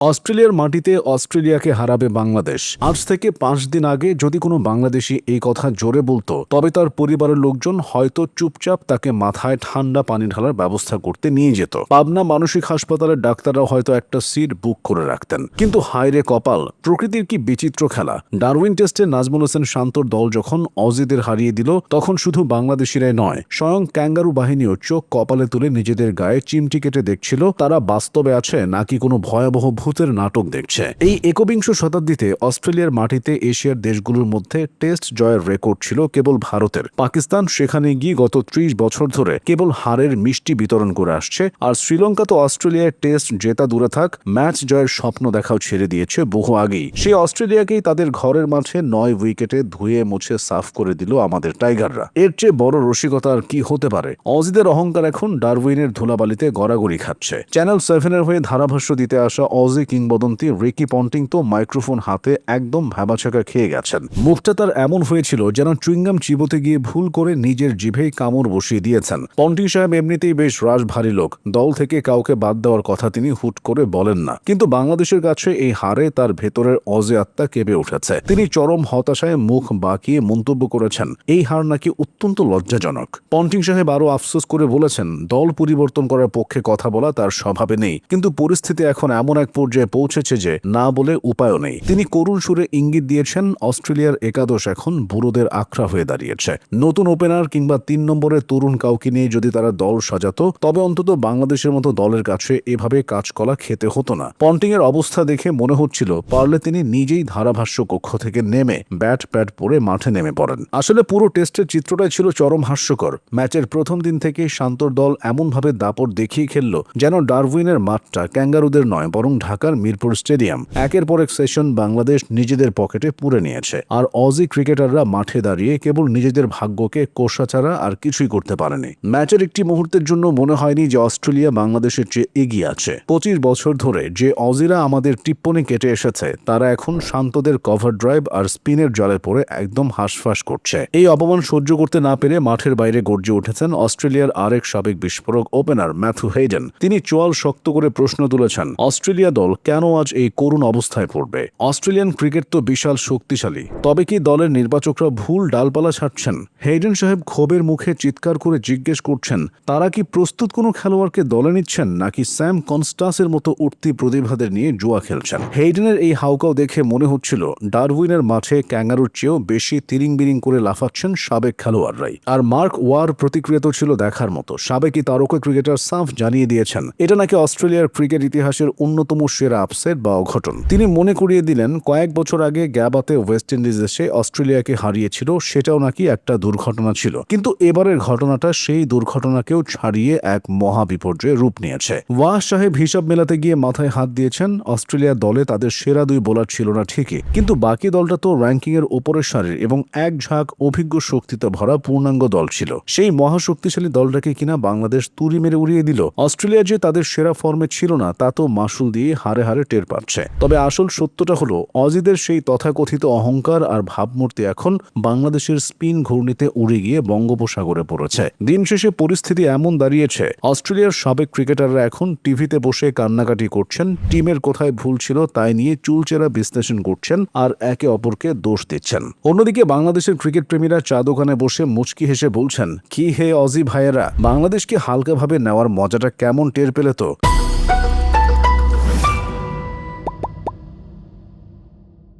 অস্ট্রেলিয়ার মাটিতে অস্ট্রেলিয়াকে হারাবে বাংলাদেশ। আজ থেকে 5 দিন আগে যদি কোনো বাংলাদেশি এই কথা জোরে বলতো, তবে তার পরিবারের লোকজন হয়তো চুপচাপ তাকে মাথায় ঠান্ডা পানি ঢালার ব্যবস্থা করতে নিয়ে যেত। পাবনা মানসিক হাসপাতালের ডাক্তাররা হয়তো একটা সিট বুক করে রাখতেন। কিন্তু হায়রে কপাল, প্রকৃতির কি বিচিত্র খেলা। ডারউইন টেস্টে নাজমুল হোসেন শান্তর দল যখন অজিদের হারিয়ে দিল, তখন শুধু বাংলাদেশিরাই নয়, স্বয়ং ক্যাঙ্গারু বাহিনীও চোখ কপালে তুলে নিজেদের গায়ে চিমটি কেটে দেখছিল তারা বাস্তবে আছে নাকি কোনো ভয়াবহ ভূতের নাটক দেখছে। এই একবিংশ শতাব্দীতে অস্ট্রেলিয়ার মাটিতে এশিয়ার দেশগুলোর মধ্যে টেস্ট জয়ের রেকর্ড ছিল কেবল ভারতের। পাকিস্তান সেখানে গিয়ে গত 30 বছর ধরে কেবল হারের মিষ্টি বিতরণ করে আসছে। আর শ্রীলঙ্কা তো অস্ট্রেলিয়ায় টেস্ট জেতা দূরে থাক, ম্যাচ জয়ের স্বপ্ন দেখাও ছেড়ে দিয়েছে বহু আগেই। সেই অস্ট্রেলিয়াকেই তাদের ঘরের মাঠে 9 উইকেটে ধুয়ে মুছে সাফ করে দিল আমাদের টাইগাররা। এর চেয়ে বড় রসিকতা আর কি হতে পারে। অজিদের অহংকার এখন ডারউইনের ধুলাবালিতে গড়াগড়ি খাচ্ছে। চ্যানেল 7-এর হয়ে ধারাভাষ্য দিতে আসা অজি কিংবদন্তি রিকি পন্টিং তো মাইক্রোফোন হাতে একদম ভ্যাবাচাকা খেয়ে গেছেন। মুখটা তার এমন হয়েছিল যেন চুইংগাম চিবোতে গিয়ে ভুল করে নিজের জিভেই কামড় বসিয়ে দিয়েছেন। পন্টিং সাহেব এমনিতেই বেশ রাশভারী লোক, দল থেকে কাউকে বাদ দেওয়ার কথা তিনি হুট করে বলেন না। কিন্তু বাংলাদেশের কাছে এই হারে তার ভেতরের অজে আত্মা কেঁপে উঠেছে। তিনি চরম হতাশায় মুখ বাঁকিয়ে মন্তব্য করেছেন, এই হার নাকি অত্যন্ত লজ্জাজনক। পন্টিং সাহেব আরও আফসোস করে বলেছেন, দল পরিবর্তন করার পক্ষে কথা বলা তার স্বভাবে নেই, কিন্তু পরিস্থিতি এখন এমন এক পর্যায়ে পৌঁছেছে যে না বলে উপায়ও নেই। তিনি করুণ সুরে ইঙ্গিত দিয়েছেন, অস্ট্রেলিয়ার একাদশ এখন বুড়োদের আখড়া হয়ে দাঁড়িয়েছে। নতুন ওপেনার কিংবা 3 নম্বরের তরুণ কাউকে নিয়ে যদি তারা দল সাজাতো, তবে অন্তত বাংলাদেশের মতো দলের কাছে এভাবে কাঁচকলা খেতে হতো না। পন্টিং এর অবস্থা দেখে মনে হচ্ছিল পারলে তিনি নিজেই ধারাভাষ্য কক্ষ থেকে নেমে ব্যাট প্যাড পরে মাঠে নেমে পড়েন। আসলে পুরো টেস্টের চিত্রটাই ছিল চরম হাস্যকর। ম্যাচের প্রথম দিন থেকে শান্তর দল এমনভাবে দাপট দেখিয়ে খেলল যেন ডারউইনের মাঠটা ক্যাঙ্গারুদের নয়, বরং ঢাকার মিরপুর স্টেডিয়াম। একের পর এক সেশন বাংলাদেশ নিজেদের পকেটে পুরে নিয়েছে, আর অজি ক্রিকেটাররা মাঠে দাঁড়িয়ে কেবল নিজেদের ভাগ্যকে কোষা ছাড়া আর কিছুই করতে পারেনি। ম্যাচের একটি মুহূর্তের জন্য মনে হয়নি যে অস্ট্রেলিয়া বাংলাদেশের চেয়ে এগিয়ে আছে। 25 বছর ধরে যে অজিরা আমাদের টিপ্পনি কেটে এসেছে, তারা এখন শান্তদের কভার ড্রাইভ আর স্পিনের জালে পড়ে একদম হাঁসফাঁস করছে। এই অপমান সহ্য করতে না পেরে মাঠের বাইরে গর্জে উঠেছেন অস্ট্রেলিয়ার আরেক সাবেক বিস্ফোরক ওপেনার ম্যাথু হেইডেন। তিনি চোয়াল শক্ত করে প্রশ্ন তুলেছেন, অস্ট্রেলিয়া দল কেন আজ এই করুণ অবস্থায় পড়বে? অস্ট্রেলিয়ান ক্রিকেট তো বিশাল শক্তিশালী, তবে কি দলের নির্বাচকরা ভুল ডালপালা ছাড়ছেন? হেইডেন সাহেব ক্ষোভের মুখে চিৎকার করে জিজ্ঞেস করছেন, তারা কি প্রস্তুত কোনো খেলোয়াড়কে দলে নিচ্ছেন নাকি স্যাম কনস্টাসের মতো উঠতি প্রতিভাদের নিয়ে জুয়া খেলছেন? হেইডেনের এই হাউকাও দেখে মনে হচ্ছিল ডারউইনের মাঠে ক্যাঙ্গারুর চেয়েও বেশি তিরিং বিরিং করে লাফাচ্ছেন সাবেক খেলোয়াড়রাই। আর মার্ক ওয়ার প্রতিক্রিয়া তো ছিল দেখার মতো। সাবেক তারকা ক্রিকেটার সাফ জানিয়ে দিয়েছেন এটা নাকি অস্ট্রেলিয়ার ক্রিকেট ইতিহাসের অন্যতম সেরা আপসেট বা অঘটন। তিনি মনে করিয়ে দিলেন, কয়েক বছর আগে গ্যাবাতে ওয়েস্ট ইন্ডিজ এসে অস্ট্রেলিয়াকে হারিয়েছিল, সেটাও নাকি একটা দুর্ঘটনা ছিল। কিন্তু এবারের ঘটনাটা সেই দুর্ঘটনাকেও ছাড়িয়ে এক মহা বিপর্যয়ে রূপ নিয়েছে। ওয়াহ সাহেব হিসাব মেলাতে গিয়ে মাথায় হাত দিয়েছেন, অস্ট্রেলিয়া দলে তাদের সেরা 2 বোলার ছিল না ঠিকই, কিন্তু বাকি দলটা তো র্যাঙ্কিং এর ওপরের সারির এবং এক ঝাঁক অভিজ্ঞ শক্তিতে ভরা পূর্ণাঙ্গ দল ছিল। সেই মহাশক্তিশালী দলটাকে কিনা বাংলাদেশ তুড়ি মেরে উড়িয়ে দিল। অস্ট্রেলিয়া যে তাদের সেরা ফর্মে ছিল না, তা তো মাসুল দিয়ে হারে হারে টের পাচ্ছে। তবে আসল সত্যটা হলো, অজিদের সেই তথাকথিত অহংকার আর ভাবমূর্তি এখন বাংলাদেশের স্পিন ঘূর্ণিতে উড়ে গিয়ে বঙ্গোপসাগরে পড়েছে। দিন শেষে পরিস্থিতি এমন দাঁড়িয়েছে, অস্ট্রেলিয়ার সাবেক ক্রিকেটাররা এখন টিভিতে বসে কান্নাকাটি করছেন, টিমের কোথায় ভুল ছিল তাই নিয়ে চুলচেরা বিশ্লেষণ করছেন আর একে অপরকে দোষ দিচ্ছেন। অন্যদিকে বাংলাদেশের ক্রিকেট প্রেমীরা চা দোকানে বসে মুচকি হেসে বলছেন, কি হে অজি ভাইয়েরা, বাংলাদেশকে হালকাভাবে নেওয়ার মজাটা কেমন টের পেলে তো।